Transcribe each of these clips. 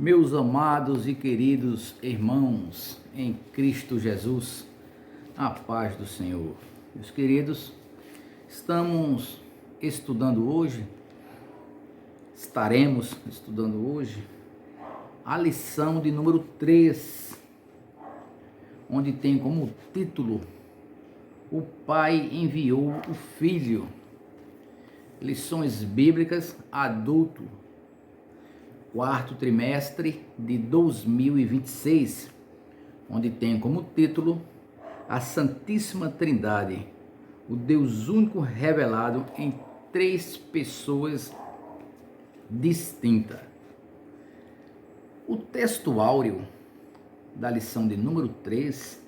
Meus amados e queridos irmãos em Cristo Jesus, a paz do Senhor. Meus queridos, estaremos estudando hoje a lição de número 3, onde tem como título: O Pai enviou o Filho. Lições bíblicas adulto, quarto trimestre de 2026, onde tem como título a Santíssima Trindade, o Deus único revelado em três pessoas distintas. O texto áureo da lição de número 3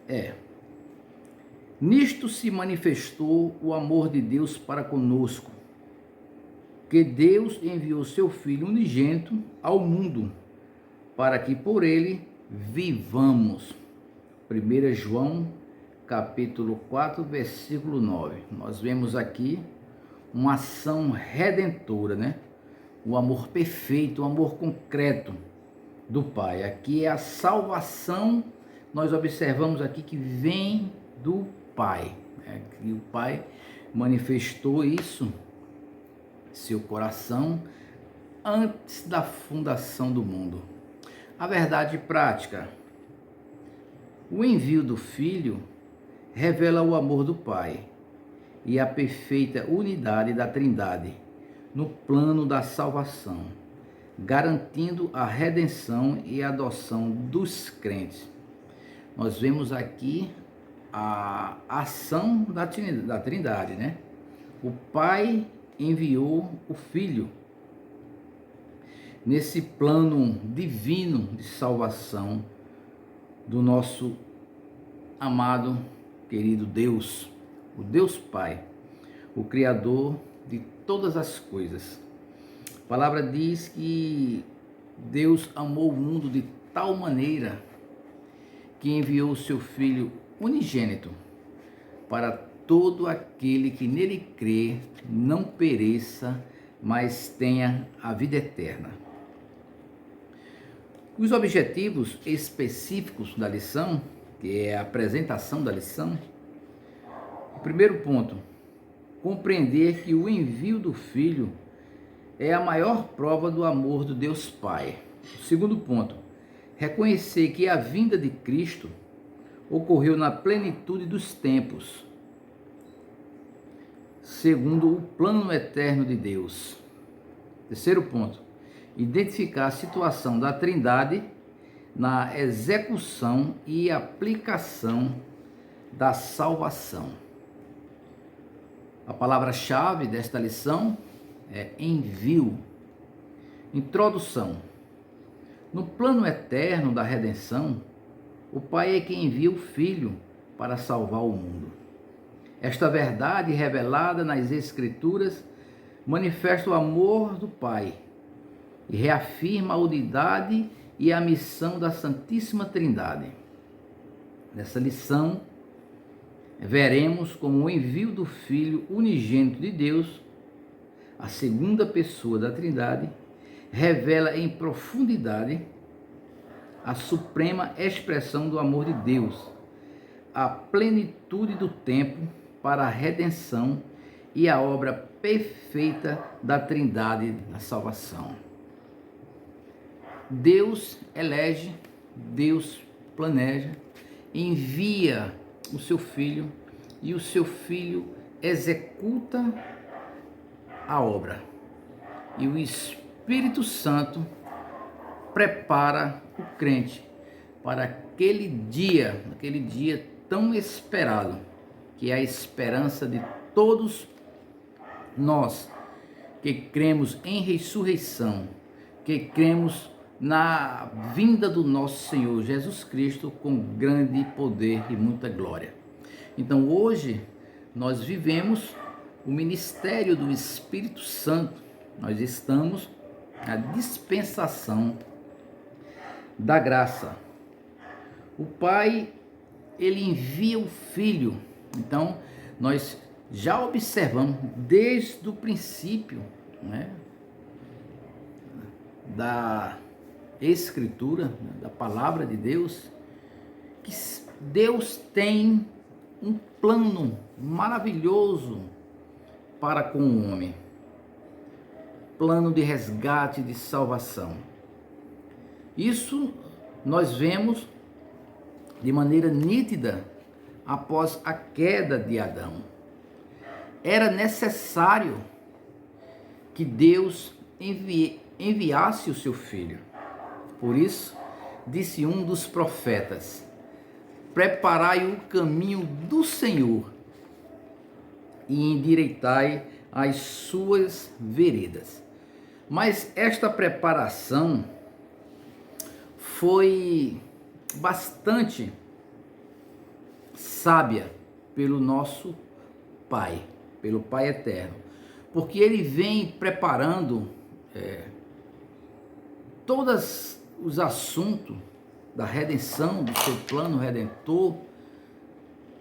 é: nisto se manifestou o amor de Deus para conosco, que Deus enviou seu Filho unigênito ao mundo, para que por ele vivamos. 1 João, capítulo 4, versículo 9. Nós vemos aqui uma ação redentora, né? O amor perfeito, o amor concreto do Pai. Aqui é a salvação, nós observamos aqui que vem do Pai. E o Pai manifestou isso, seu coração, antes da fundação do mundo. A verdade prática: o envio do Filho revela o amor do Pai e a perfeita unidade da Trindade no plano da salvação, garantindo a redenção e a adoção dos crentes. Nós vemos aqui a ação da Trindade, né? O Pai enviou o Filho nesse plano divino de salvação do nosso amado, querido Deus, o Deus Pai, o Criador de todas as coisas. A palavra diz que Deus amou o mundo de tal maneira que enviou o seu Filho unigênito para todo aquele que nele crê não pereça, mas tenha a vida eterna. Os objetivos específicos da lição, que é a apresentação da lição. O primeiro ponto: compreender que o envio do Filho é a maior prova do amor do Deus Pai. O segundo ponto: reconhecer que a vinda de Cristo ocorreu na plenitude dos tempos, segundo o plano eterno de Deus. Terceiro ponto: identificar a situação da Trindade na execução e aplicação da salvação. A palavra-chave desta lição é envio. Introdução: no plano eterno da redenção, o Pai é quem envia o Filho para salvar o mundo. Esta verdade, revelada nas Escrituras, manifesta o amor do Pai e reafirma a unidade e a missão da Santíssima Trindade. Nessa lição, veremos como o envio do Filho unigênito de Deus, a segunda pessoa da Trindade, revela em profundidade a suprema expressão do amor de Deus, a plenitude do tempo para a redenção e a obra perfeita da Trindade na salvação. Deus elege, Deus planeja, envia o seu Filho e o seu Filho executa a obra. E o Espírito Santo prepara o crente para aquele dia tão esperado, que é a esperança de todos nós que cremos em ressurreição, que cremos na vinda do nosso Senhor Jesus Cristo com grande poder e muita glória. Então hoje nós vivemos o ministério do Espírito Santo. Nós estamos na dispensação da graça. O Pai, ele envia o Filho. Então nós já observamos desde o princípio, né, Escritura, né, da palavra de Deus, que Deus tem um plano maravilhoso para com o homem. Plano de resgate, de salvação. Isso nós vemos de maneira nítida após a queda de Adão. Era necessário que Deus enviasse o seu filho. Por isso, disse um dos profetas: preparai o caminho do Senhor e endireitai as suas veredas. Mas esta preparação foi bastante sábia pelo nosso Pai, pelo Pai Eterno, porque Ele vem preparando todos os assuntos da redenção, do seu plano redentor,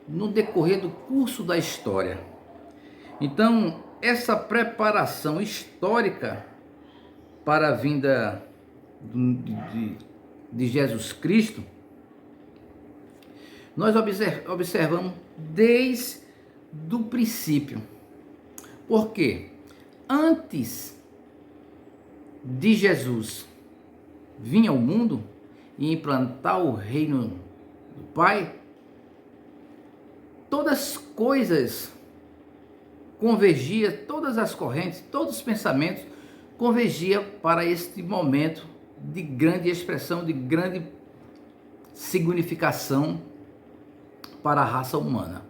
no decorrer do curso da história. Então, essa preparação histórica para a vinda de Jesus Cristo, nós observamos desde o princípio. Por quê? Antes de Jesus vir ao mundo e implantar o reino do Pai, todas as coisas convergiam, todas as correntes, todos os pensamentos convergiam para este momento de grande expressão, de grande significação para a raça humana.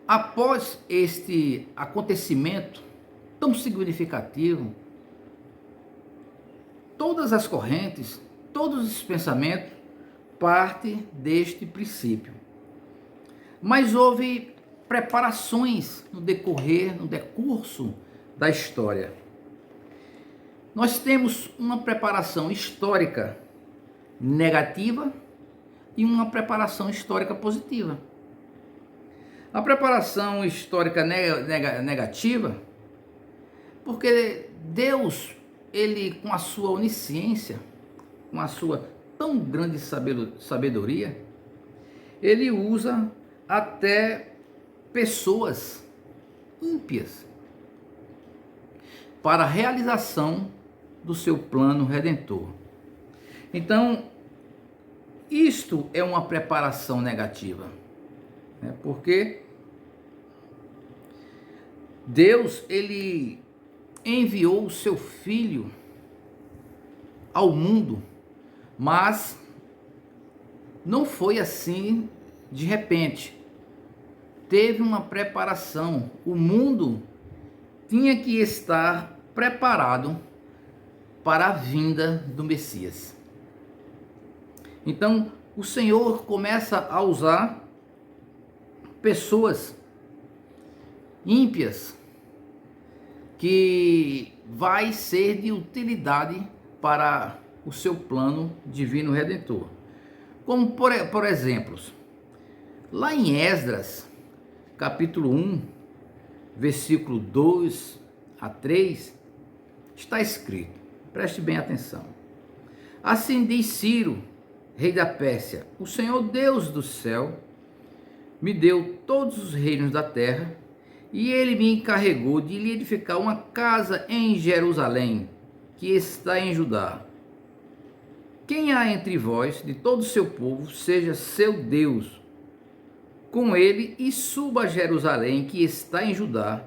Após este acontecimento tão significativo, todas as correntes, todos os pensamentos partem deste princípio. Mas houve preparações no decurso da história. Nós temos uma preparação histórica negativa e uma preparação histórica positiva. A preparação histórica negativa, porque Deus, Ele, com a sua onisciência, com a sua tão grande sabedoria, Ele usa até pessoas ímpias para a realização do seu plano redentor. Então, isto é uma preparação negativa, né? Porque Deus, Ele enviou o seu Filho ao mundo, mas não foi assim de repente. Teve uma preparação. O mundo tinha que estar preparado para a vinda do Messias. Então, o Senhor começa a usar pessoas ímpias que vai ser de utilidade para o seu plano divino redentor. Como por exemplo, lá em Esdras, capítulo 1, versículo 2 a 3, está escrito, preste bem atenção. Assim diz Ciro, rei da Pérsia: o Senhor Deus do céu me deu todos os reinos da terra, e ele me encarregou de lhe edificar uma casa em Jerusalém, que está em Judá. Quem há entre vós, de todo o seu povo, seja seu Deus com ele, e suba a Jerusalém, que está em Judá,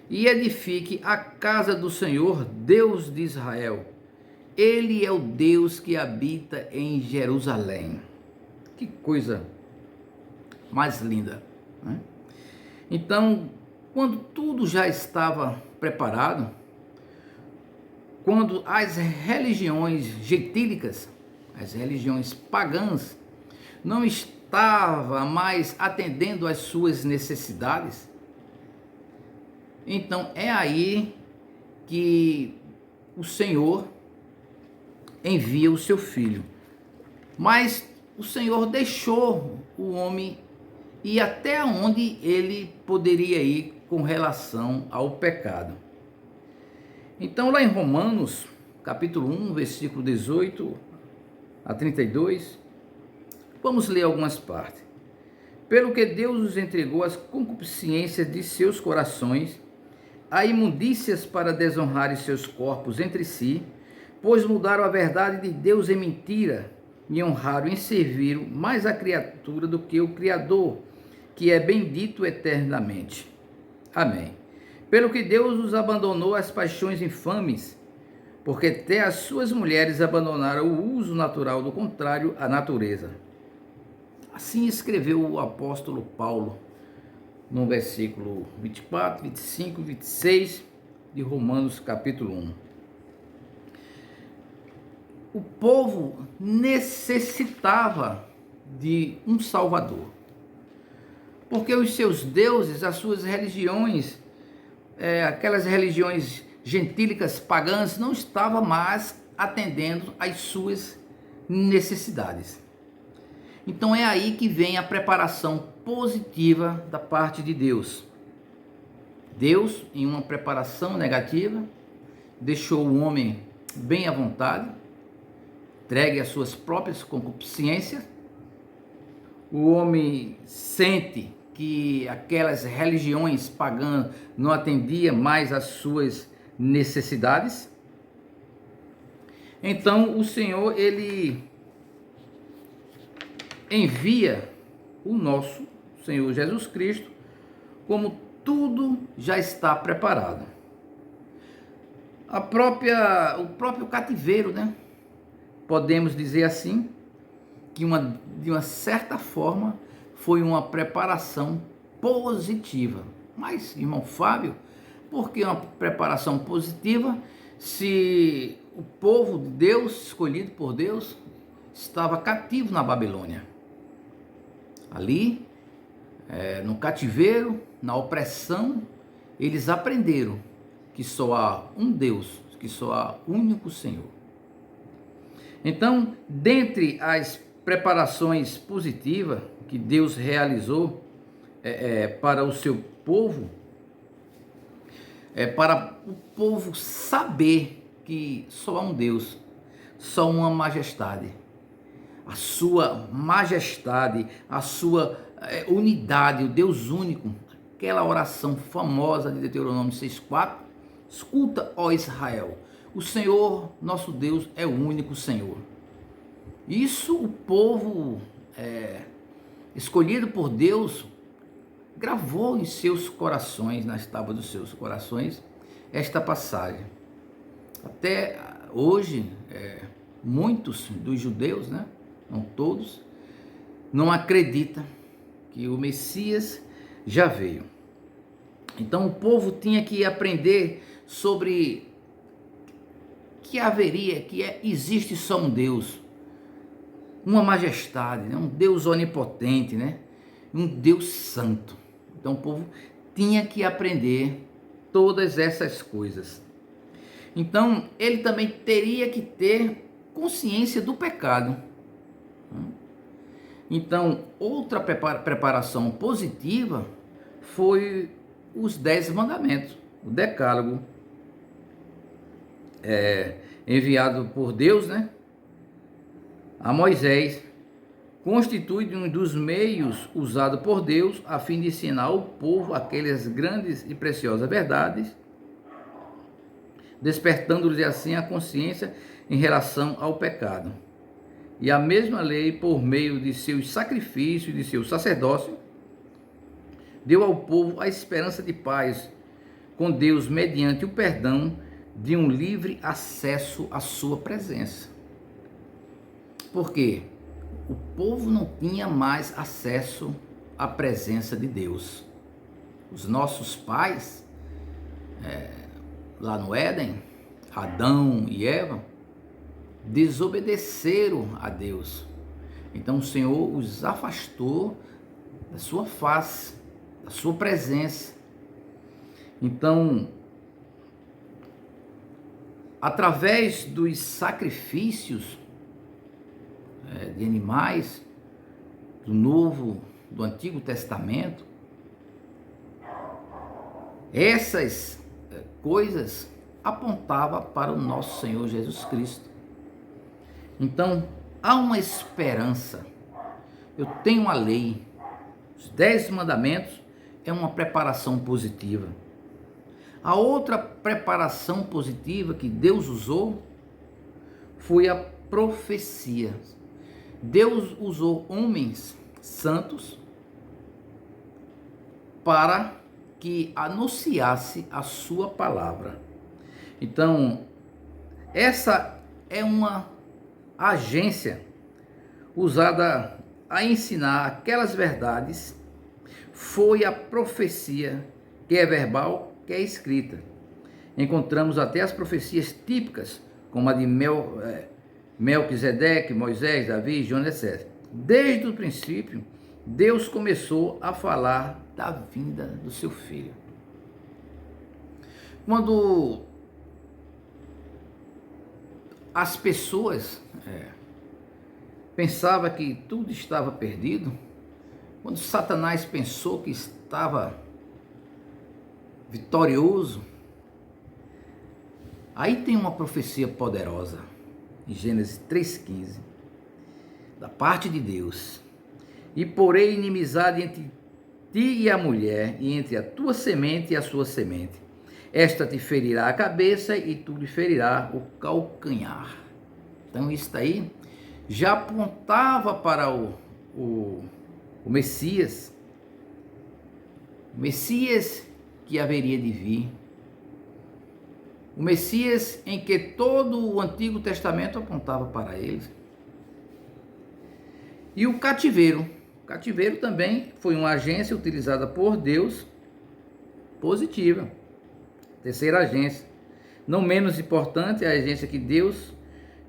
e edifique a casa do Senhor, Deus de Israel. Ele é o Deus que habita em Jerusalém. Que coisa mais linda, né? Então, quando tudo já estava preparado, quando as religiões gentílicas, as religiões pagãs, não estavam mais atendendo às suas necessidades, então é aí que o Senhor envia o seu Filho. Mas o Senhor deixou o homem ir até onde ele poderia ir com relação ao pecado. Então, lá em Romanos, capítulo 1, versículo 18 a 32. Vamos ler algumas partes. Pelo que Deus os entregou às concupiscências de seus corações, a imundícias para desonrarem seus corpos entre si, pois mudaram a verdade de Deus em mentira, e honraram e serviram mais a criatura do que o Criador, que é bendito eternamente. Amém. Pelo que Deus os abandonou às paixões infames, porque até as suas mulheres abandonaram o uso natural do contrário à natureza. Assim escreveu o apóstolo Paulo, no versículo 24, 25 e 26 de Romanos capítulo 1. O povo necessitava de um Salvador, porque os seus deuses, as suas religiões, aquelas religiões gentílicas pagãs, não estavam mais atendendo às suas necessidades. Então é aí que vem a preparação positiva da parte de Deus. Deus, em uma preparação negativa, deixou o homem bem à vontade, entregue às suas próprias concupiscências. O homem sente que aquelas religiões pagãs não atendiam mais às suas necessidades. Então o Senhor, ele envia o nosso Senhor Jesus Cristo, como tudo já está preparado. O próprio cativeiro, né? Podemos dizer assim, que de uma certa forma foi uma preparação positiva. Mas, irmão Fábio, por que uma preparação positiva se o povo de Deus, escolhido por Deus, estava cativo na Babilônia? Ali, no cativeiro, na opressão, eles aprenderam que só há um Deus, que só há um único Senhor. Então, dentre as preparações positivas que Deus realizou para o seu povo, para o povo saber que só há um Deus, só uma majestade. A sua majestade, a sua unidade, o Deus único, aquela oração famosa de Deuteronômio 6,4, escuta, ó Israel, o Senhor, nosso Deus, é o único Senhor. Isso o povo escolhido por Deus gravou em seus corações, nas tábuas dos seus corações, esta passagem. Até hoje, muitos dos judeus, né, não todos, não acreditam que o Messias já veio. Então o povo tinha que aprender sobre que existe só um Deus, uma majestade, né? Um Deus onipotente, né? Um Deus santo. Então o povo tinha que aprender todas essas coisas. Então ele também teria que ter consciência do pecado. Então outra preparação positiva foi os 10 mandamentos, o decálogo, enviado por Deus, né, a Moisés, constitui um dos meios usados por Deus a fim de ensinar ao povo aquelas grandes e preciosas verdades, despertando-lhes assim a consciência em relação ao pecado. E a mesma lei, por meio de seus sacrifícios e de seu sacerdócio, deu ao povo a esperança de paz com Deus mediante o perdão de um livre acesso à sua presença. Por quê? O povo não tinha mais acesso à presença de Deus. Os nossos pais, lá no Éden, Adão e Eva, desobedeceram a Deus. Então o Senhor os afastou da sua face, da sua presença. Então, através dos sacrifícios de animais do Antigo Testamento, essas coisas apontava para o nosso Senhor Jesus Cristo. Então, há uma esperança. Eu tenho uma lei. Os 10 mandamentos é uma preparação positiva. A outra preparação positiva que Deus usou foi a profecia. Deus usou homens santos para que anunciasse a sua palavra. Então, essa é uma agência usada a ensinar aquelas verdades. Foi a profecia, que é verbal, que é escrita. Encontramos até as profecias típicas, como a de Melquisedeque, Moisés, Davi, Jonas, etc. Desde o princípio, Deus começou a falar da vinda do seu filho. Quando as pessoas pensavam que tudo estava perdido, quando Satanás pensou que estava vitorioso, aí tem uma profecia poderosa, em Gênesis 3,15, da parte de Deus: e porei inimizade entre ti e a mulher, e entre a tua semente e a sua semente. Esta te ferirá a cabeça e tu lhe ferirá o calcanhar. Então isso daí já apontava para o Messias. O Messias que haveria de vir. O Messias em que todo o Antigo Testamento apontava para ele. E o cativeiro. O cativeiro também foi uma agência utilizada por Deus, positiva. Terceira agência. Não menos importante, é a agência que Deus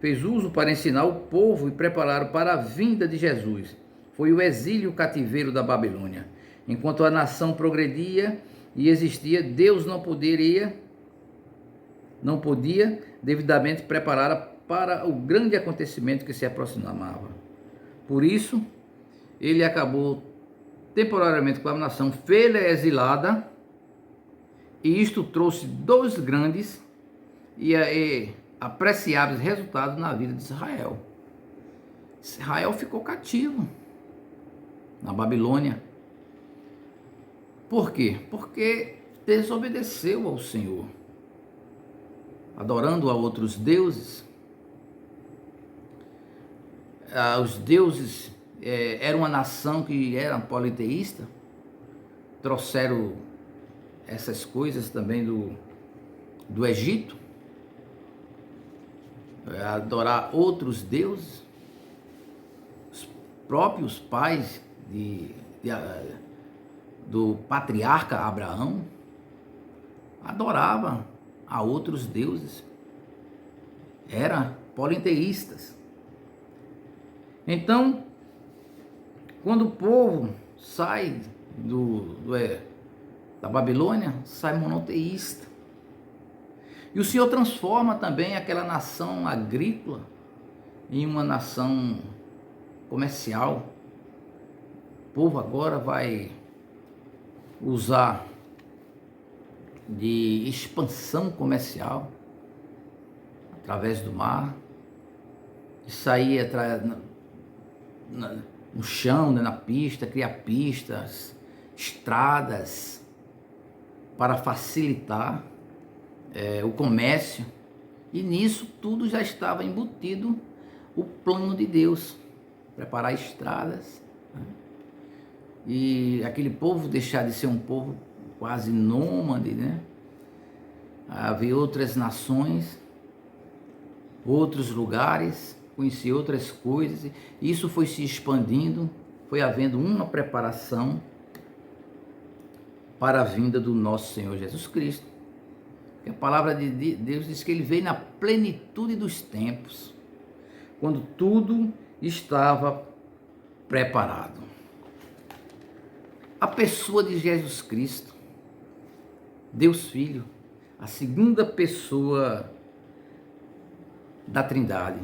fez uso para ensinar o povo e preparar para a vinda de Jesus. Foi o exílio e o cativeiro da Babilônia. Enquanto a nação progredia e existia, Deus não podia devidamente preparar para o grande acontecimento que se aproximava. Por isso, ele acabou temporariamente com a nação feita exilada, e isto trouxe dois grandes e apreciáveis resultados na vida de Israel. Israel ficou cativo na Babilônia. Por quê? Porque desobedeceu ao Senhor, adorando a outros deuses. Os deuses eram uma nação que era politeísta, trouxeram essas coisas também do Egito, adorar outros deuses. Os próprios pais do patriarca Abraão adoravam a outros deuses, eram politeístas. Então, quando o povo sai da Babilônia, sai monoteísta. E o Senhor transforma também aquela nação agrícola em uma nação comercial. O povo agora vai usar de expansão comercial através do mar, e sair no chão, na pista, criar pistas, estradas, para facilitar o comércio. E nisso tudo já estava embutido o plano de Deus, preparar estradas, né? E aquele povo deixar de ser um povo quase nômade, né? Havia outras nações, outros lugares, conhecer outras coisas, e isso foi se expandindo, foi havendo uma preparação para a vinda do nosso Senhor Jesus Cristo. A palavra de Deus diz que ele veio na plenitude dos tempos, quando tudo estava preparado. A pessoa de Jesus Cristo, Deus Filho, a segunda pessoa da Trindade.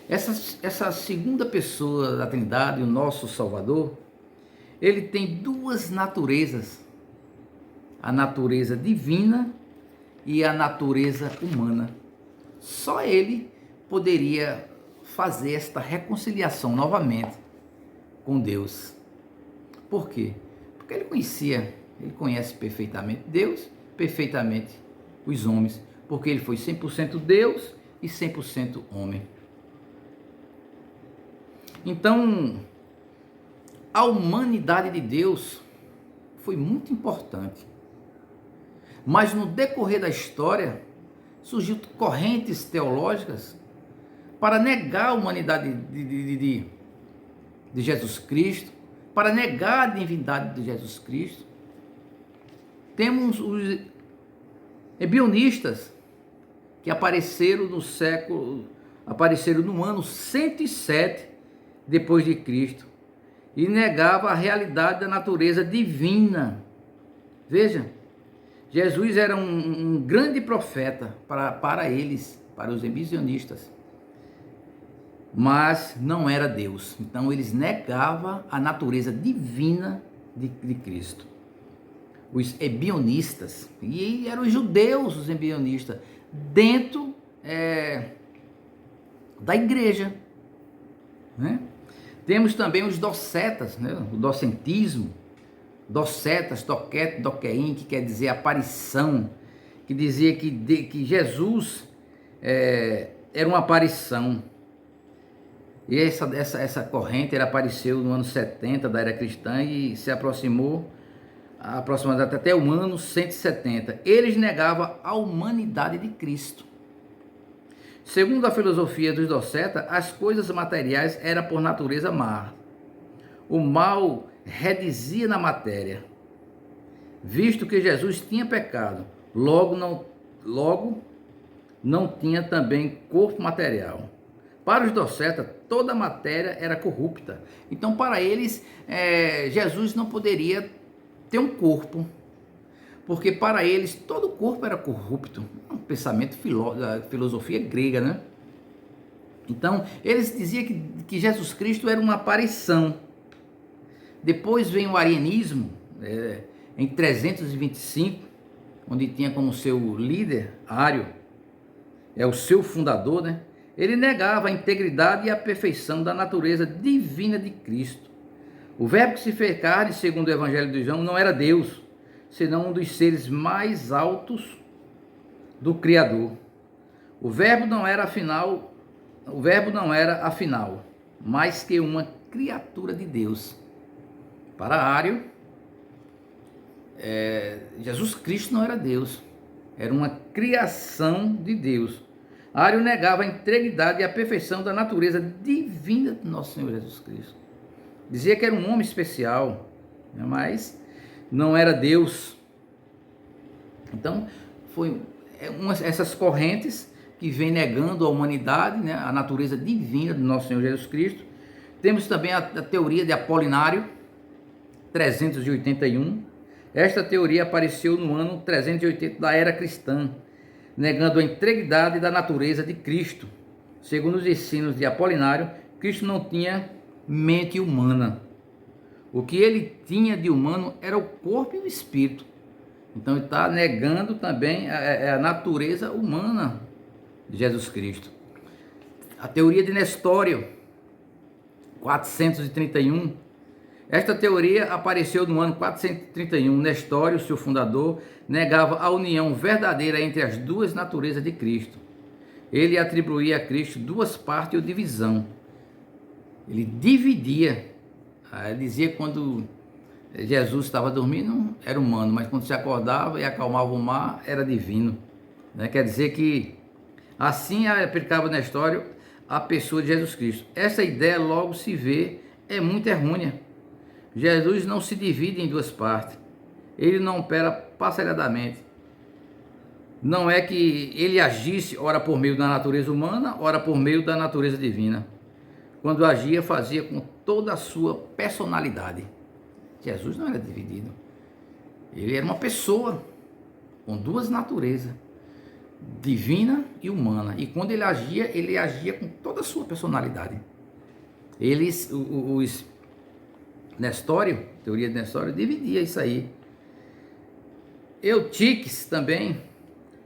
Essa segunda pessoa da Trindade, o nosso Salvador, ele tem duas naturezas: a natureza divina e a natureza humana. Só ele poderia fazer esta reconciliação novamente com Deus. Por quê? Porque ele conhece perfeitamente Deus, perfeitamente os homens, porque ele foi 100% Deus e 100% homem. Então, a humanidade de Deus foi muito importante. Mas no decorrer da história, surgiu correntes teológicas para negar a humanidade de Jesus Cristo, para negar a divindade de Jesus Cristo. Temos os ebionistas que apareceram no ano 107 depois de Cristo e negava a realidade da natureza divina. Veja, Jesus era um grande profeta para eles, para os ebisionistas, mas não era Deus. Então eles negavam a natureza divina de Cristo. Os ebionistas, e eram os judeus os ebionistas, dentro da igreja, né? Temos também os docetas, né? O docentismo, docetas, doquete, doqueim, que quer dizer aparição, que dizia que Jesus era uma aparição. E essa corrente apareceu no ano 70 da era cristã e se aproximou aproximadamente até o ano 170. Eles negavam a humanidade de Cristo. Segundo a filosofia dos docetas, as coisas materiais eram por natureza má. O mal redizia na matéria, visto que Jesus tinha pecado, logo não tinha também corpo material. Para os docetas, toda a matéria era corrupta. Então, para eles, Jesus não poderia ter um corpo, porque para eles todo o corpo era corrupto. Um pensamento da filosofia grega, né? Então, eles diziam que Jesus Cristo era uma aparição. Depois vem o arianismo, em 325, onde tinha como seu líder, Ário, o seu fundador, né? Ele negava a integridade e a perfeição da natureza divina de Cristo. O verbo que se fez carne, segundo o Evangelho de João, não era Deus, senão um dos seres mais altos do Criador. O verbo não era afinal mais que uma criatura de Deus. Para Ário, Jesus Cristo não era Deus, era uma criação de Deus. Ário negava a integridade e a perfeição da natureza divina de nosso Senhor Jesus Cristo. Dizia que era um homem especial, mas não era Deus. Então, essas correntes que vêm negando a humanidade, né, a natureza divina do nosso Senhor Jesus Cristo. Temos também a teoria de Apolinário, 381. Esta teoria apareceu no ano 380 da era cristã, negando a integridade da natureza de Cristo. Segundo os ensinos de Apolinário, Cristo não tinha mente humana. O que ele tinha de humano era o corpo e o espírito. Então ele está negando também a natureza humana de Jesus Cristo. A teoria de Nestório, 431. Esta teoria apareceu no ano 431. Nestório, seu fundador, negava a união verdadeira entre as duas naturezas de Cristo. Ele atribuía a Cristo duas partes ou divisão. Ele dividia. Ele dizia que quando Jesus estava dormindo, era humano, mas quando se acordava e acalmava o mar, era divino. Quer dizer que assim aplicava Nestório a pessoa de Jesus Cristo. Essa ideia logo se vê é muito errônea. Jesus não se divide em duas partes. Ele não opera parceladamente. Não é que ele agisse ora por meio da natureza humana, ora por meio da natureza divina. Quando agia, fazia com toda a sua personalidade. Jesus não era dividido. Ele era uma pessoa com duas naturezas, divina e humana. E quando ele agia com toda a sua personalidade. Os Nestório, teoria de Nestório, dividia isso aí. Eutiques também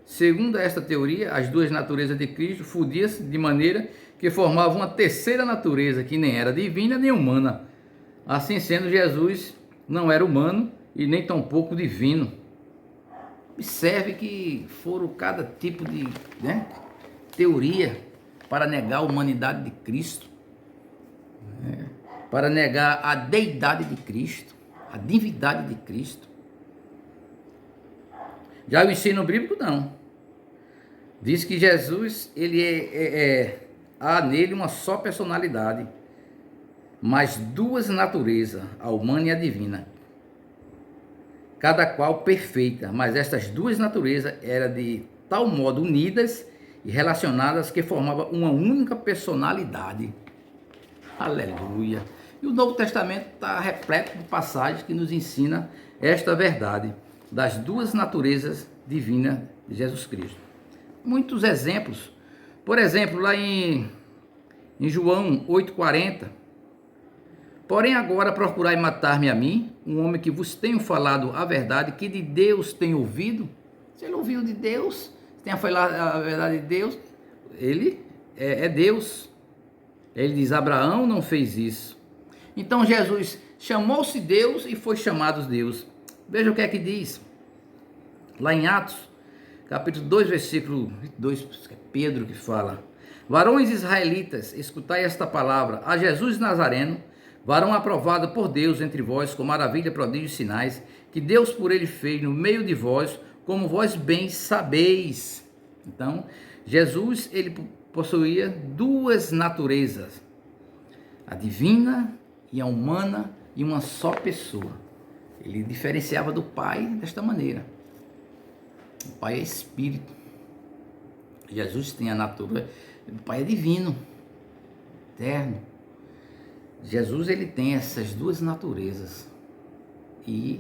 Segundo esta teoria, as duas naturezas de Cristo fundiam-se de maneira que formavam uma terceira natureza que nem era divina nem humana. Assim sendo, Jesus não era humano e nem tampouco divino. Observe que foram cada tipo de teoria para negar a humanidade de Cristo, para negar a deidade de Cristo, a divindade de Cristo. Já o ensino bíblico não. Diz que Jesus, há nele uma só personalidade, mas duas naturezas, a humana e a divina, cada qual perfeita, mas estas duas naturezas eram de tal modo unidas e relacionadas que formavam uma única personalidade. Aleluia! E o Novo Testamento está repleto de passagens que nos ensina esta verdade das duas naturezas divinas de Jesus Cristo. Muitos exemplos. Por exemplo, lá em João 8,40. Porém agora procurai matar-me a mim, um homem que vos tenho falado a verdade, que de Deus tenho ouvido. Se ele ouviu de Deus, tenha falado a verdade de Deus, ele é Deus. Ele diz, Abraão não fez isso. Então Jesus chamou-se Deus e foi chamado Deus. Veja o que é que diz. Lá em Atos, capítulo 2, versículo 2, é Pedro que fala. Varões israelitas, escutai esta palavra. A Jesus Nazareno, varão aprovado por Deus entre vós, com maravilha, prodígios e sinais, que Deus por ele fez no meio de vós, como vós bem sabeis. Então, Jesus, ele possuía duas naturezas, a divina e a humana, em uma só pessoa. Ele diferenciava do Pai desta maneira. O Pai é Espírito. Jesus tem a natureza. O Pai é divino, eterno. Jesus, ele tem essas duas naturezas e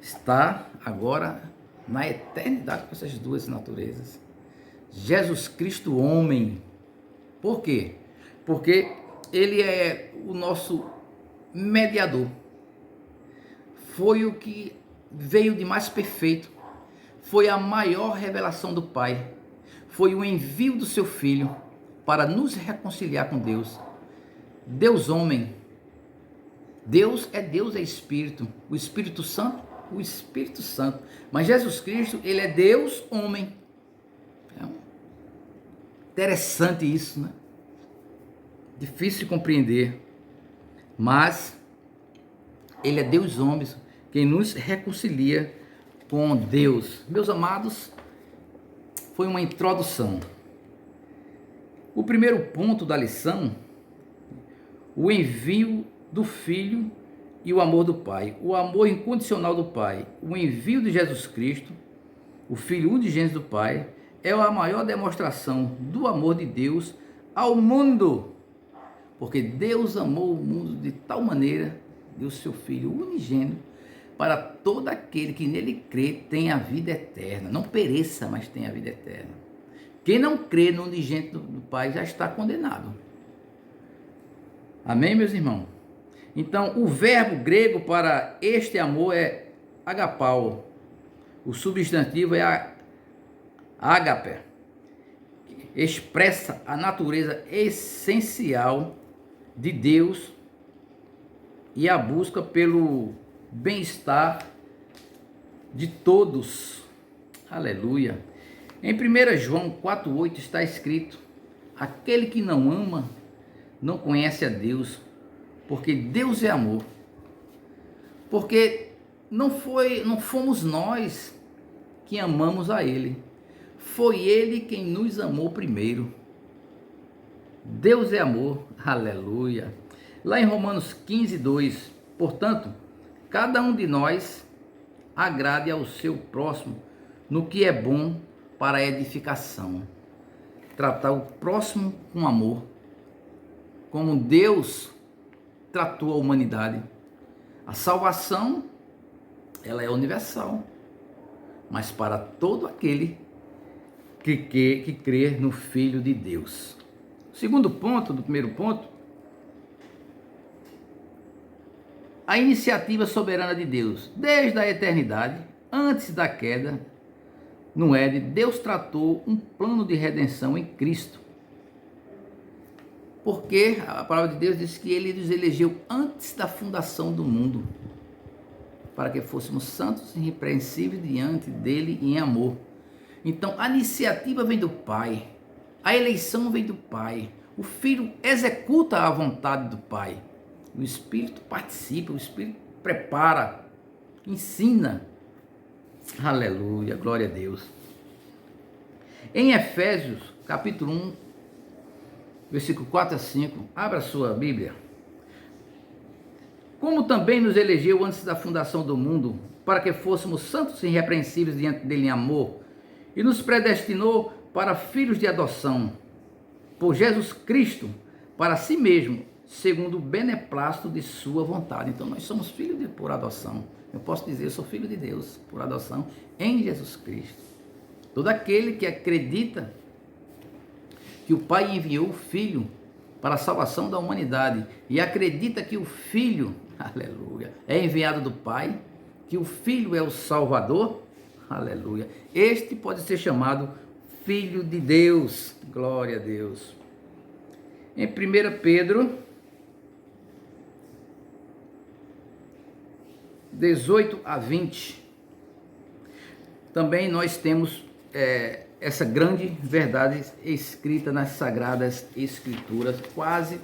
está agora na eternidade com essas duas naturezas. Jesus Cristo, homem. Por quê? Porque ele é o nosso mediador. Foi o que veio de mais perfeito. Foi a maior revelação do Pai. Foi o envio do seu Filho para nos reconciliar com Deus. Deus homem. Deus é Espírito. O Espírito Santo, o Espírito Santo. Mas Jesus Cristo, ele é Deus homem. É interessante isso, né? Difícil de compreender. Mas ele é Deus homem, quem nos reconcilia com Deus. Meus amados, foi uma introdução. O primeiro ponto da lição, o envio do Filho e o amor do Pai. O amor incondicional do Pai. O envio de Jesus Cristo, o Filho unigênito do Pai, é a maior demonstração do amor de Deus ao mundo. Porque Deus amou o mundo de tal maneira, deu seu Filho unigênito, para todo aquele que nele crê tenha a vida eterna. Não pereça, mas tenha a vida eterna. Quem não crê no unigênito do Pai já está condenado. Amém, meus irmãos? Então, o verbo grego para este amor é agapau. O substantivo é ágape. Expressa a natureza essencial de Deus e a busca pelo bem-estar de todos. Aleluia. Em 1 João 4,8 está escrito: aquele que não ama não conhece a Deus, porque Deus é amor. Porque não fomos nós que amamos a Ele, foi Ele quem nos amou primeiro. Deus é amor, aleluia. Lá em Romanos 15,2, portanto, cada um de nós agrade ao seu próximo no que é bom para a edificação. Tratar o próximo com amor, como Deus tratou a humanidade. A salvação, ela é universal, mas para todo aquele que crê no Filho de Deus. O segundo ponto, do primeiro ponto, a iniciativa soberana de Deus, desde a eternidade, antes da queda, no Éden, Deus tratou um plano de redenção em Cristo. Porque a palavra de Deus diz que ele nos elegeu antes da fundação do mundo, para que fôssemos santos e irrepreensíveis diante dele em amor. Então a iniciativa vem do Pai, a eleição vem do Pai, o Filho executa a vontade do Pai, o Espírito participa, o Espírito prepara, ensina. Aleluia, glória a Deus. Em Efésios, capítulo 1, versículo 4 a 5, abra a sua Bíblia. Como também nos elegeu antes da fundação do mundo, para que fôssemos santos e irrepreensíveis diante dele em amor, e nos predestinou para filhos de adoção, por Jesus Cristo, para si mesmo, segundo o beneplácito de sua vontade. Então nós somos filhos por adoção. Eu posso dizer, eu sou filho de Deus por adoção em Jesus Cristo. Todo aquele que acredita que o Pai enviou o Filho para a salvação da humanidade e acredita que o Filho, aleluia, é enviado do Pai, que o Filho é o Salvador, aleluia, este pode ser chamado Filho de Deus, glória a Deus. Em 1 Pedro 18 a 20, também nós temos essa grande verdade escrita nas Sagradas Escrituras. Quase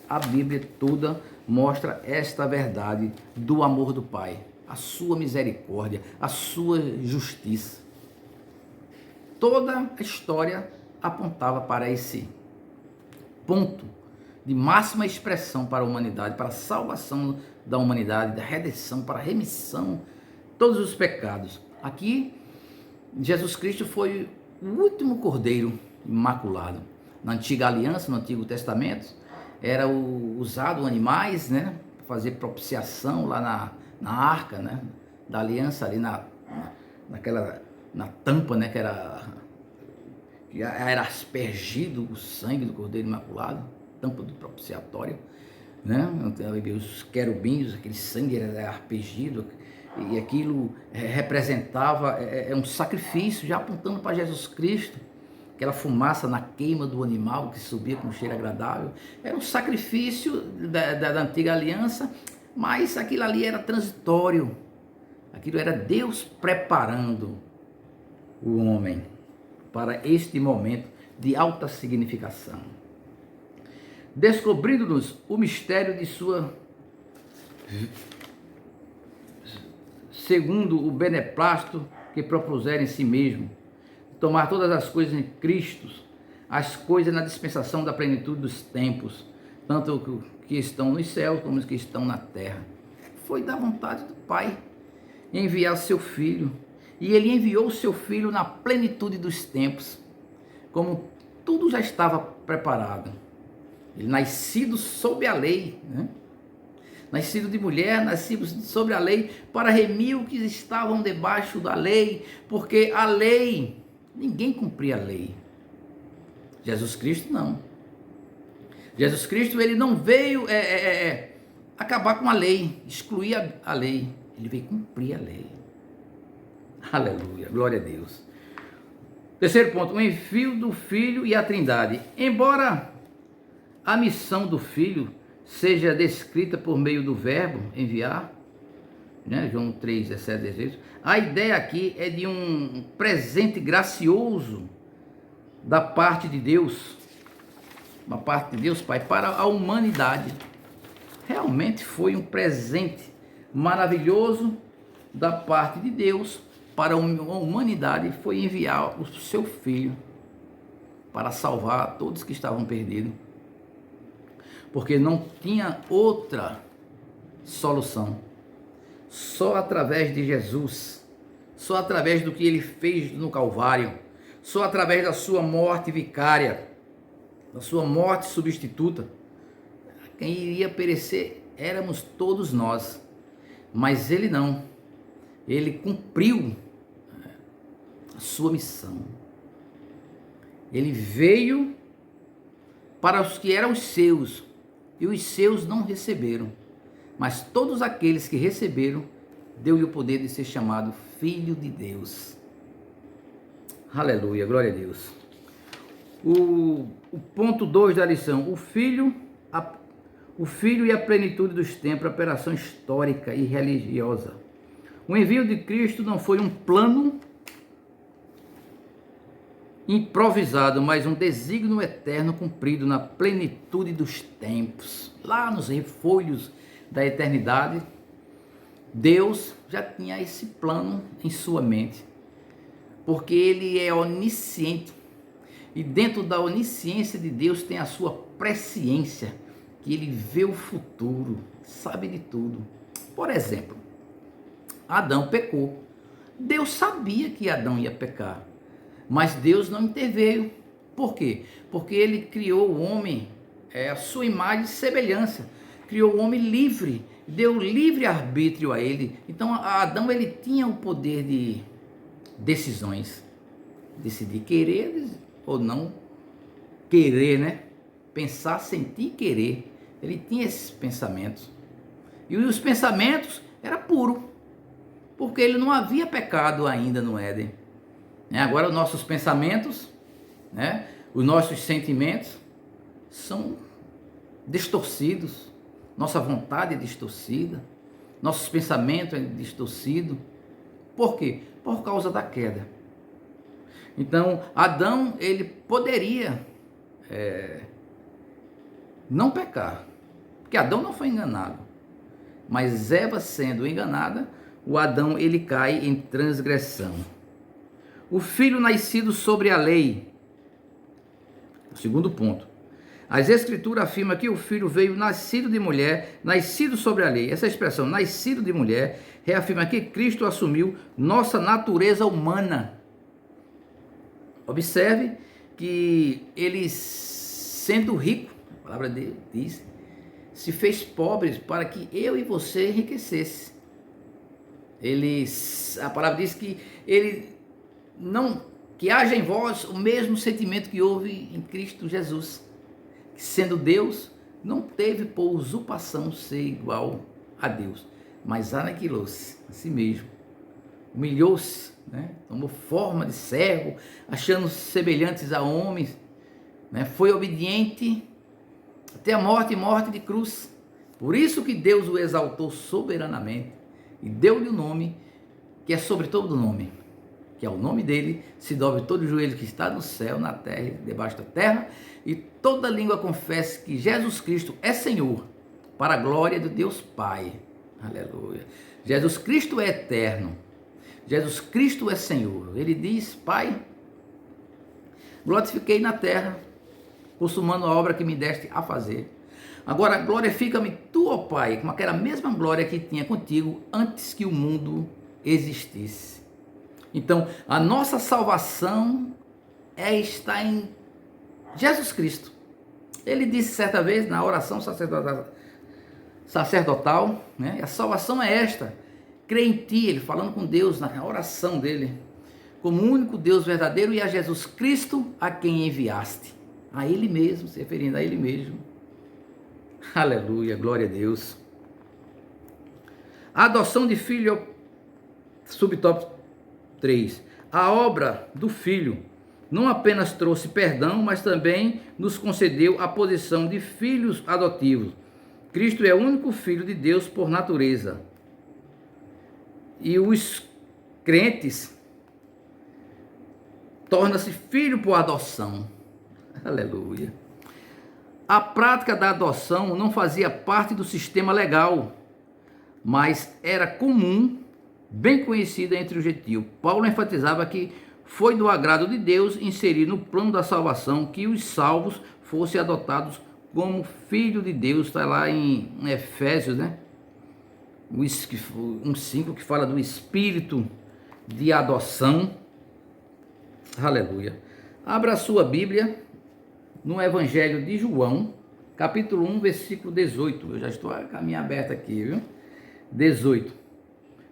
a Bíblia toda mostra esta verdade do amor do Pai, a sua misericórdia, a sua justiça. Toda a história apontava para esse ponto de máxima expressão para a humanidade, para a salvação da humanidade, da redenção, para a remissão de todos os pecados. Aqui, Jesus Cristo foi o último cordeiro imaculado. Na antiga aliança, no Antigo Testamento, era usado animais, né, para fazer propiciação lá na arca, né, da aliança, ali na tampa, né, que era aspergido o sangue do cordeiro imaculado, tampa do propiciatório, né, os querubins, aquele sangue era aspergido, e aquilo representava um sacrifício, já apontando para Jesus Cristo. Aquela fumaça na queima do animal que subia com um cheiro agradável, era um sacrifício da antiga aliança, mas aquilo ali era transitório, aquilo era Deus preparando o homem para este momento de alta significação, descobrindo-nos o mistério de sua, segundo o beneplácito que propuseram em si mesmo, tomar todas as coisas em Cristo, as coisas na dispensação da plenitude dos tempos, tanto que estão nos céus como os que estão na terra. Foi da vontade do Pai enviar seu Filho, e Ele enviou o seu Filho na plenitude dos tempos, como tudo já estava preparado. Ele nascido sob a lei, né? Nascido de mulher, nascido sobre a lei, para remir os que estavam debaixo da lei, porque a lei, ninguém cumpria a lei. Jesus Cristo não. Jesus Cristo, ele não veio acabar com a lei, excluir a lei. Ele veio cumprir a lei. Aleluia, glória a Deus. Terceiro ponto, o envio do Filho e a Trindade. Embora a missão do Filho seja descrita por meio do verbo enviar, né? João 3, 17, 18, a ideia aqui é de um presente gracioso da parte de Deus, uma parte de Deus Pai, para a humanidade. Realmente foi um presente maravilhoso da parte de Deus para a humanidade, foi enviar o seu Filho para salvar todos que estavam perdidos, porque não tinha outra solução. Só através de Jesus, só através do que Ele fez no Calvário, só através da sua morte vicária, da sua morte substituta, quem iria perecer éramos todos nós, mas Ele não. Ele cumpriu a sua missão. Ele veio para os que eram os seus, e os seus não receberam. Mas todos aqueles que receberam, deu-lhe o poder de ser chamado Filho de Deus. Aleluia, glória a Deus. O ponto 2 da lição, o filho e a plenitude dos tempos, a operação histórica e religiosa. O envio de Cristo não foi um plano improvisado, mas um desígnio eterno cumprido na plenitude dos tempos. Lá nos refolhos da eternidade, Deus já tinha esse plano em sua mente, porque Ele é onisciente, e dentro da onisciência de Deus tem a sua presciência, que Ele vê o futuro, sabe de tudo. Por exemplo, Adão pecou. Deus sabia que Adão ia pecar, mas Deus não interveio. Por quê? Porque Ele criou o homem, a sua imagem e semelhança, criou o homem livre, deu livre arbítrio a ele. Então Adão, ele tinha o poder de decisões, decidir querer ou não querer, né? Pensar, sentir e querer. Ele tinha esses pensamentos, e os pensamentos eram puros, porque ele não havia pecado ainda no Éden. Agora os nossos pensamentos, né, os nossos sentimentos são distorcidos, nossa vontade é distorcida, nossos pensamentos é distorcido. Por quê? Por causa da queda. Então Adão, ele poderia não pecar, porque Adão não foi enganado, mas Eva sendo enganada, o Adão, ele cai em transgressão. O filho nascido sobre a lei. O segundo ponto. As escrituras afirmam que o filho veio nascido de mulher, nascido sobre a lei. Essa expressão, nascido de mulher, reafirma que Cristo assumiu nossa natureza humana. Observe que ele, sendo rico, a palavra dele diz, se fez pobre para que eu e você enriquecesse. A palavra diz que que haja em vós o mesmo sentimento que houve em Cristo Jesus, que sendo Deus, não teve por usurpação ser igual a Deus, mas aniquilou-se a si mesmo, humilhou-se, né? Tomou forma de servo, achando-se semelhantes a homens, né? Foi obediente até a morte e morte de cruz. Por isso que Deus o exaltou soberanamente e deu-lhe o nome que é sobre todo nome, que é o nome dele, se dobre todo o joelho que está no céu, na terra e debaixo da terra, e toda língua confesse que Jesus Cristo é Senhor, para a glória de Deus Pai. Aleluia. Jesus Cristo é eterno, Jesus Cristo é Senhor. Ele diz: Pai, glorifiquei na terra, consumando a obra que me deste a fazer. Agora glorifica-me tu, ó Pai, com aquela mesma glória que tinha contigo antes que o mundo existisse. Então, a nossa salvação está em Jesus Cristo. Ele disse certa vez na oração sacerdotal, né? A salvação é esta: crê em ti, ele falando com Deus na oração dele, como o único Deus verdadeiro, e a Jesus Cristo a quem enviaste. A ele mesmo, se referindo a ele mesmo. Aleluia, glória a Deus. A adoção de filho, subtópico 3. A obra do Filho não apenas trouxe perdão, mas também nos concedeu a posição de filhos adotivos. Cristo é o único Filho de Deus por natureza. E os crentes tornam-se filho por adoção. Aleluia. A prática da adoção não fazia parte do sistema legal, mas era comum, bem conhecida entre os gentios. Paulo enfatizava que foi do agrado de Deus inserir no plano da salvação que os salvos fossem adotados como filho de Deus. Está lá em Efésios, né? 1:5, que fala do espírito de adoção. Aleluia. Abra a sua Bíblia no Evangelho de João, capítulo 1, versículo 18. Eu já estou com a minha aberta aqui, viu? 18.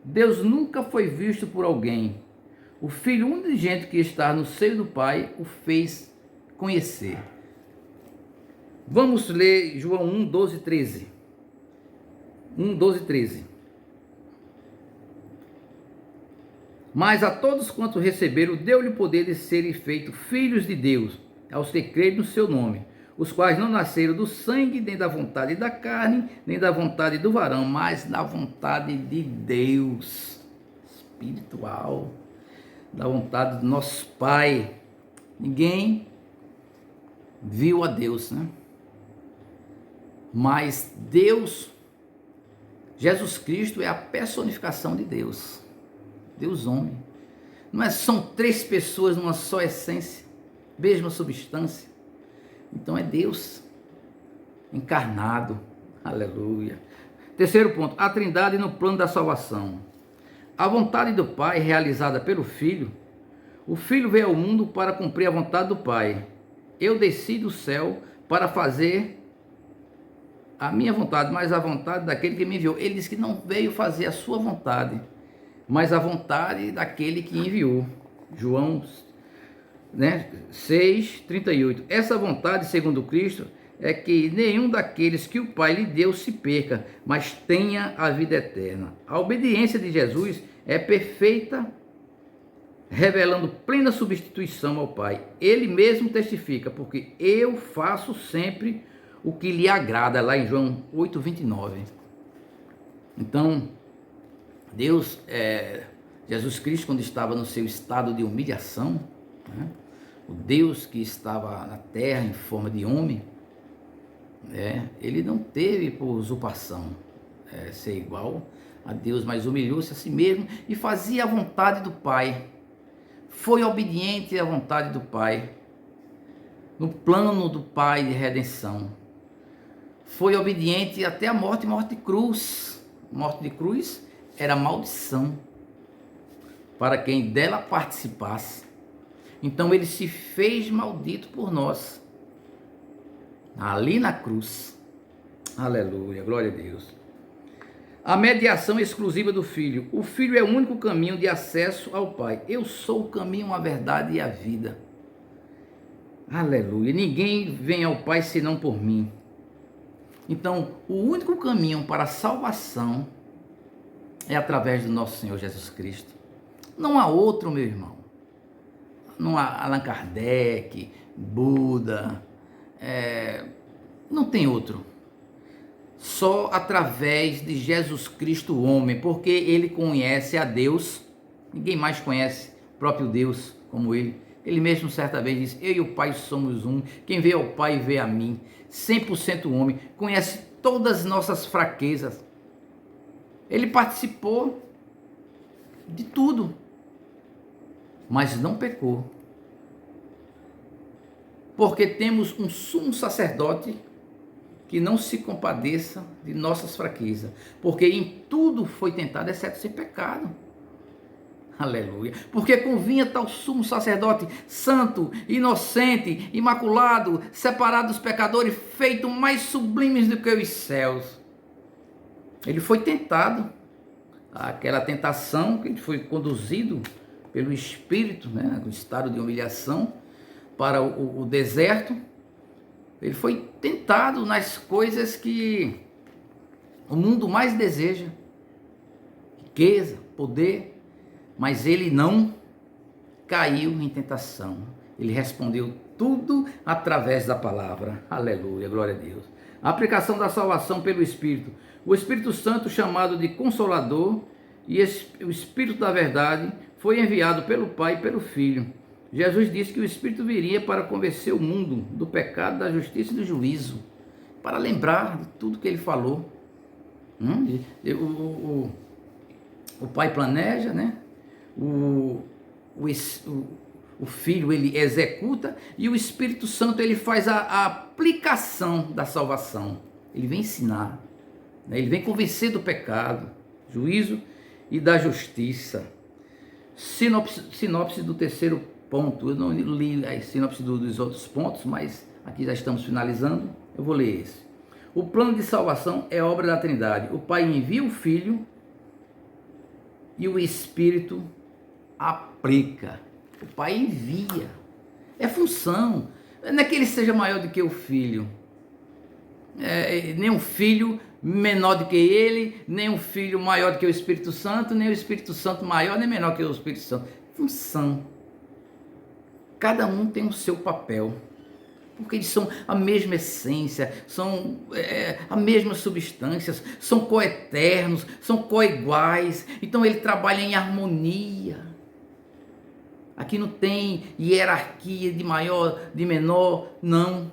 Deus nunca foi visto por alguém. O Filho unigênito que está no seio do Pai o fez conhecer. Vamos ler João 1, 12, 13. 1, 12, 13. Mas a todos quantos receberam, deu-lhe o poder de serem feitos filhos de Deus, aos que creem no seu nome, os quais não nasceram do sangue, nem da vontade da carne, nem da vontade do varão, mas da vontade de Deus, espiritual, da vontade do nosso Pai. Ninguém viu a Deus, né? Mas Deus, Jesus Cristo é a personificação de Deus. Deus homem. Não é, são três pessoas numa só essência, mesma substância. Então é Deus encarnado. Aleluia. Terceiro ponto, a Trindade no plano da salvação. A vontade do Pai realizada pelo Filho. O Filho veio ao mundo para cumprir a vontade do Pai. Eu desci do céu para fazer a minha vontade, mas a vontade daquele que me enviou. Ele disse que não veio fazer a sua vontade, mas a vontade daquele que enviou. João 6:38. Essa vontade, segundo Cristo, é que nenhum daqueles que o Pai lhe deu se perca, mas tenha a vida eterna. A obediência de Jesus é perfeita, revelando plena substituição ao Pai. Ele mesmo testifica, porque eu faço sempre o que lhe agrada, lá em João 8:29. Então, Deus, Jesus Cristo, quando estava no seu estado de humilhação, né, o Deus que estava na terra em forma de homem, ele não teve por usurpação ser igual a Deus, mas humilhou-se a si mesmo e fazia a vontade do Pai. Foi obediente à vontade do Pai, no plano do Pai de redenção. Foi obediente até a morte de cruz. Morte de cruz era maldição para quem dela participasse. Então ele se fez maldito por nós, ali na cruz. Aleluia, glória a Deus. A mediação exclusiva do Filho. O Filho é o único caminho de acesso ao Pai. Eu sou o caminho, a verdade e a vida. Aleluia. Ninguém vem ao Pai senão por mim. Então, o único caminho para a salvação é através do nosso Senhor Jesus Cristo. Não há outro, meu irmão. Não há Allan Kardec, Buda, não tem outro. Só através de Jesus Cristo, o homem, porque ele conhece a Deus. Ninguém mais conhece o próprio Deus como ele. Ele mesmo certa vez disse: eu e o Pai somos um, quem vê ao Pai vê a mim. 100% homem, conhece todas as nossas fraquezas. Ele participou de tudo, mas não pecou. Porque temos um sumo sacerdote que não se compadeça de nossas fraquezas, porque em tudo foi tentado, exceto sem pecado. Aleluia. Porque convinha tal sumo sacerdote santo, inocente, imaculado, separado dos pecadores, feito mais sublimes do que os céus. Ele foi tentado, aquela tentação que ele foi conduzido pelo Espírito, né, no estado de humilhação, para o deserto. Ele foi tentado nas coisas que o mundo mais deseja: riqueza, poder. Mas ele não caiu em tentação. Ele respondeu tudo através da palavra. Aleluia, glória a Deus. A aplicação da salvação pelo Espírito. O Espírito Santo, chamado de Consolador, e o Espírito da Verdade, foi enviado pelo Pai e pelo Filho. Jesus disse que o Espírito viria para convencer o mundo do pecado, da justiça e do juízo, para lembrar de tudo que ele falou. O Pai planeja, né? O Filho, ele executa, e o Espírito Santo, ele faz a aplicação da salvação. Ele vem ensinar, né? Ele vem convencer do pecado, juízo e da justiça. Sinopse do terceiro ponto. Eu não li a sinopse dos outros pontos, mas aqui já estamos finalizando. Eu vou ler esse. O plano de salvação é obra da Trindade. O Pai envia o Filho e o Espírito aplica. O Pai envia. É função. Não é que ele seja maior do que o Filho. nem um filho menor do que ele, nem um filho maior do que o Espírito Santo, nem o Espírito Santo maior nem menor que o Espírito Santo. Função. Cada um tem o seu papel, porque eles são a mesma essência, são a mesma substância, são coeternos, são coiguais. Então ele trabalha em harmonia. Aqui não tem hierarquia de maior, de menor, não.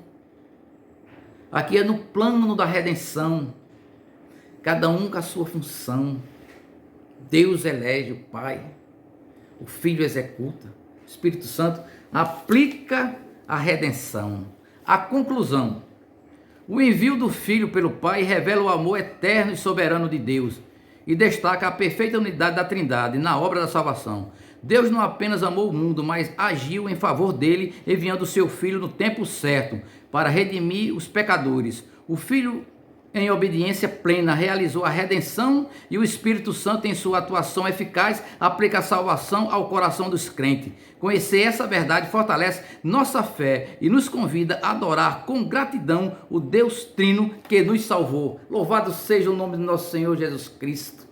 Aqui é no plano da redenção, cada um com a sua função. Deus elege o Pai, o Filho executa, o Espírito Santo aplica a redenção. A conclusão: o envio do Filho pelo Pai revela o amor eterno e soberano de Deus e destaca a perfeita unidade da Trindade na obra da salvação. Deus não apenas amou o mundo, mas agiu em favor dele, enviando o seu Filho no tempo certo para redimir os pecadores. O Filho, em obediência plena, realizou a redenção e o Espírito Santo, em sua atuação eficaz, aplica a salvação ao coração dos crentes. Conhecer essa verdade fortalece nossa fé e nos convida a adorar com gratidão o Deus Trino que nos salvou. Louvado seja o nome do nosso Senhor Jesus Cristo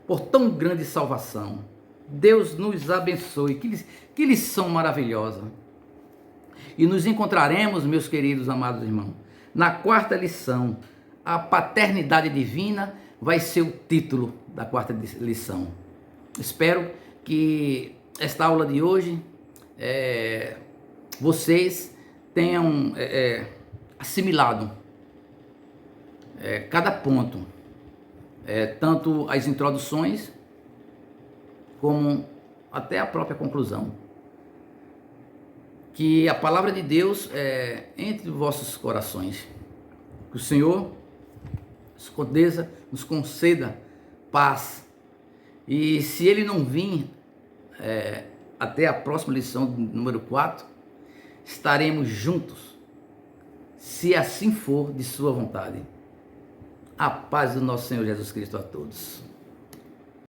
por tão grande salvação. Deus nos abençoe. Que lição maravilhosa. E nos encontraremos, meus queridos amados irmãos, na quarta lição. A paternidade divina vai ser o título da quarta lição. Espero que esta aula de hoje vocês tenham assimilado cada ponto, tanto as introduções como até a própria conclusão. Que a palavra de Deus entre os vossos corações. Que o Senhor nos conceda paz. E se Ele não vir até a próxima lição, número 4, estaremos juntos, se assim for de sua vontade. A paz do nosso Senhor Jesus Cristo a todos.